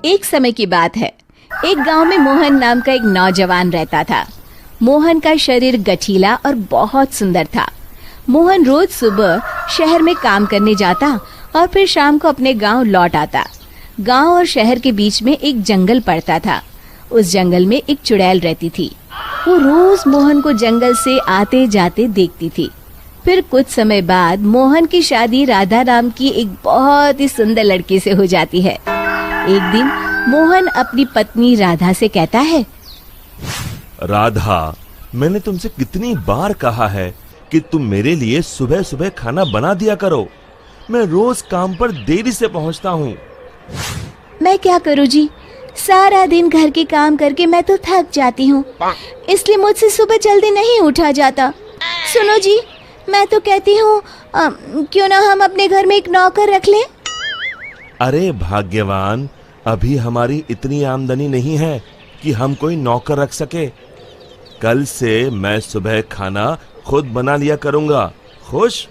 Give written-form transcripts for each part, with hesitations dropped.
एक समय की बात है। एक गांव में मोहन नाम का एक नौजवान रहता था। मोहन का शरीर गठीला और बहुत सुंदर था। मोहन रोज सुबह शहर में काम करने जाता और फिर शाम को अपने गांव लौट आता। गांव और शहर के बीच में एक जंगल पड़ता था। उस जंगल में एक चुड़ैल रहती थी। वो रोज मोहन को जंगल से आते जाते देखती थी। फिर कुछ समय बाद मोहन की शादी राधा नाम की एक बहुत ही सुंदर लड़की से हो जाती है। एक दिन मोहन अपनी पत्नी राधा से कहता है, राधा, मैंने तुमसे कितनी बार कहा है कि तुम मेरे लिए सुबह सुबह खाना बना दिया करो। मैं रोज काम पर देरी से पहुंचता हूँ। मैं क्या करूँ जी, सारा दिन घर के काम करके मैं तो थक जाती हूँ, इसलिए मुझसे सुबह जल्दी नहीं उठा जाता। सुनो जी, मैं तो कहती हूँ क्यों ना हम अपने घर में एक नौकर रख लें। अरे भाग्यवान, अभी हमारी इतनी आमदनी नहीं है कि हम कोई नौकर रख सके। कल से मैं सुबह खाना खुद बना लिया करूँगा। खुश?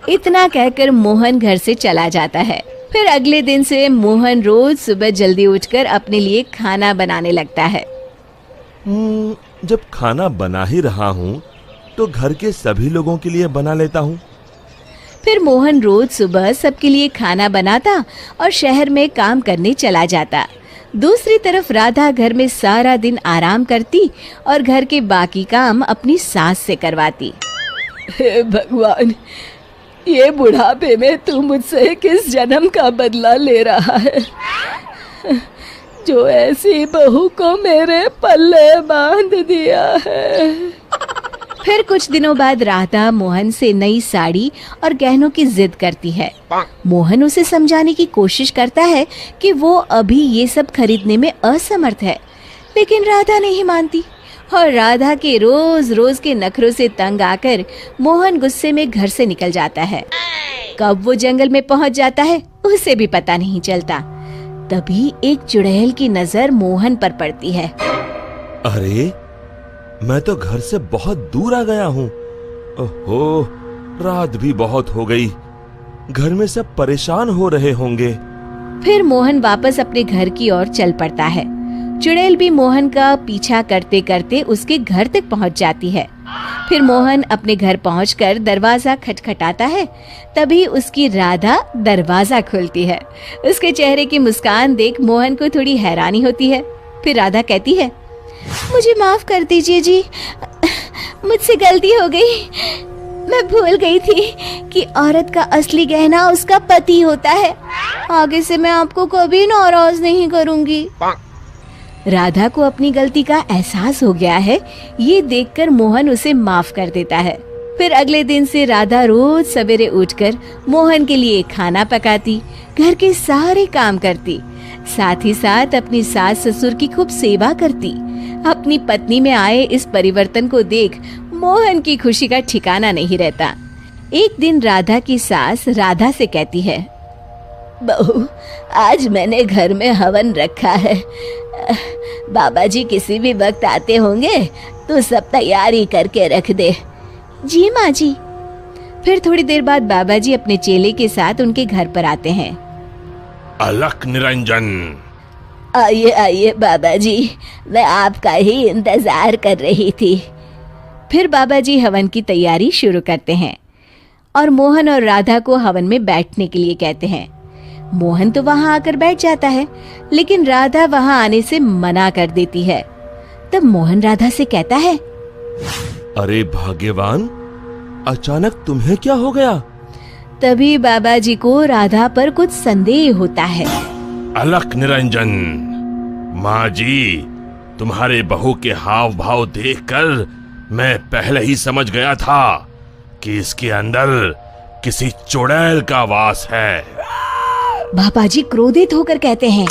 इतना कहकर मोहन घर से चला जाता है। फिर अगले दिन से मोहन रोज सुबह जल्दी उठकर अपने लिए खाना बनाने लगता है। जब खाना बना ही रहा हूँ तो घर के सभी लोगों के लिए बना लेता हूँ। फिर मोहन रोज सुबह सबके लिए खाना बनाता और शहर में काम करने चला जाता। दूसरी तरफ राधा घर में सारा दिन आराम करती और घर के बाकी काम अपनी सास से करवाती। हे भगवान, ये बुढ़ापे में तू मुझसे किस जन्म का बदला ले रहा है, जो ऐसी बहू को मेरे पल्ले बांध दिया है। फिर कुछ दिनों बाद राधा मोहन से नई साड़ी और गहनों की जिद करती है। मोहन उसे समझाने की कोशिश करता है कि वो अभी ये सब खरीदने में असमर्थ है, लेकिन राधा नहीं मानती और राधा के रोज रोज के नखरों से तंग आकर मोहन गुस्से में घर से निकल जाता है। कब वो जंगल में पहुंच जाता है उसे भी पता नहीं चलता। तभी एक चुड़ैल की नजर मोहन पर पड़ती है। अरे, मैं तो घर से बहुत दूर आ गया हूँ। ओहो, रात भी बहुत हो गई। घर में सब परेशान हो रहे होंगे। फिर मोहन वापस अपने घर की ओर चल पड़ता है। चुड़ैल भी मोहन का पीछा करते करते उसके घर तक पहुंच जाती है। फिर मोहन अपने घर पहुंचकर दरवाजा खटखटाता है। तभी उसकी राधा दरवाजा खोलती है। उसके चेहरे की मुस्कान देख मोहन को थोड़ी हैरानी होती है। फिर राधा कहती है, मुझे माफ कर दीजिए जी, मुझसे गलती हो गई। मैं भूल गई थी कि औरत का असली गहना उसका पति होता है। आगे से मैं आपको कभी नाराज नहीं करूंगी। राधा को अपनी गलती का एहसास हो गया है। ये देखकर मोहन उसे माफ कर देता है। फिर अगले दिन से राधा रोज सवेरे उठकर मोहन के लिए खाना पकाती, घर के सारे काम करती, साथ ही साथ अपनी सास ससुर की खूब सेवा करती। अपनी पत्नी में आए इस परिवर्तन को देख मोहन की खुशी का ठिकाना नहीं रहता। एक दिन राधा की सास राधा से कहती है, बहू, आज मैंने घर में हवन रखा है। बाबा जी किसी भी वक्त आते होंगे तो सब तैयारी करके रख दे। जी माँ जी। फिर थोड़ी देर बाद बाबा जी अपने चेले के साथ उनके घर पर आते हैं। अलख निरंजन। आइए आइए बाबा जी, मैं आपका ही इंतजार कर रही थी। फिर बाबा जी हवन की तैयारी शुरू करते हैं और मोहन और राधा को हवन में बैठने के लिए कहते हैं। मोहन तो वहां आकर बैठ जाता है, लेकिन राधा वहां आने से मना कर देती है। तब मोहन राधा से कहता है, अरे भाग्यवान, अचानक तुम्हें क्या हो गया? तभी बाबा जी को राधा पर कुछ संदेह होता है। अलख निरंजन, माँ जी, तुम्हारे बहू के हाव भाव देखकर मैं पहले ही समझ गया था कि इसके अंदर किसी चुड़ैल का वास है। बाबा जी क्रोधित होकर कहते हैं,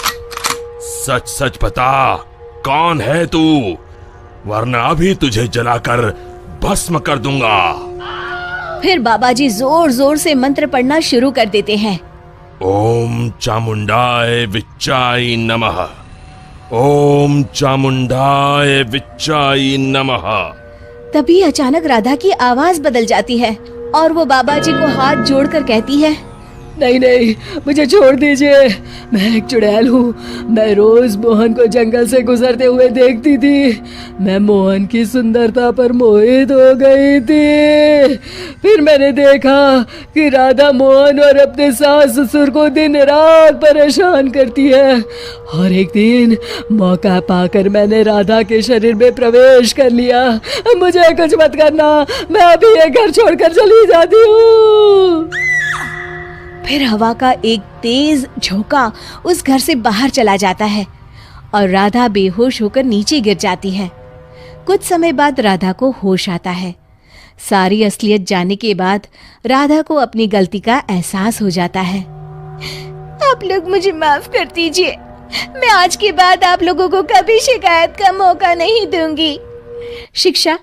सच सच बता, कौन है तू, वरना अभी तुझे जलाकर भस्म कर दूंगा। फिर बाबा जी जोर जोर से मंत्र पढ़ना शुरू कर देते हैं। ओम चामुंडाय विच्चाय नमः, ओम चामुंडाय विच्चाय नमः। तभी अचानक राधा की आवाज बदल जाती है और वो बाबा जी को हाथ जोड़कर कहती है, नहीं नहीं, मुझे छोड़ दीजिए। मैं एक चुड़ैल हूँ। मैं रोज मोहन को जंगल से गुजरते हुए देखती थी। मैं मोहन की सुंदरता पर मोहित हो गई थी। फिर मैंने देखा कि राधा मोहन और अपने सास ससुर को दिन रात परेशान करती है। और एक दिन मौका पाकर मैंने राधा के शरीर में प्रवेश कर लिया। मुझे कुछ मत करना, मैं अभी ये घर छोड़कर चली जाती हूँ। फिर हवा का एक तेज झोंका उस घर से बाहर चला जाता है और राधा बेहोश होकर नीचे गिर जाती है। कुछ समय बाद राधा को होश आता है। सारी असलियत जानने के बाद राधा को अपनी गलती का एहसास हो जाता है। आप लोग मुझे माफ कर दीजिए। मैं आज के बाद आप लोगों को कभी शिकायत का मौका नहीं दूंगी। शिक्षा: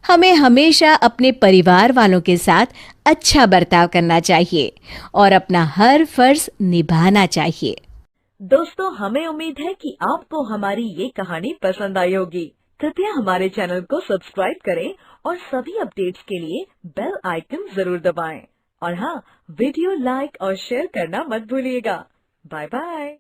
हमें हमेशा अपने परिवार वालों के साथ अच्छा बर्ताव करना चाहिए और अपना हर फर्ज निभाना चाहिए। दोस्तों, हमें उम्मीद है कि आपको हमारी ये कहानी पसंद आई होगी। कृपया हमारे चैनल को सब्सक्राइब करें और सभी अपडेट्स के लिए बेल आइकन जरूर दबाएं। और हाँ, वीडियो लाइक और शेयर करना मत भूलिएगा। Bye bye.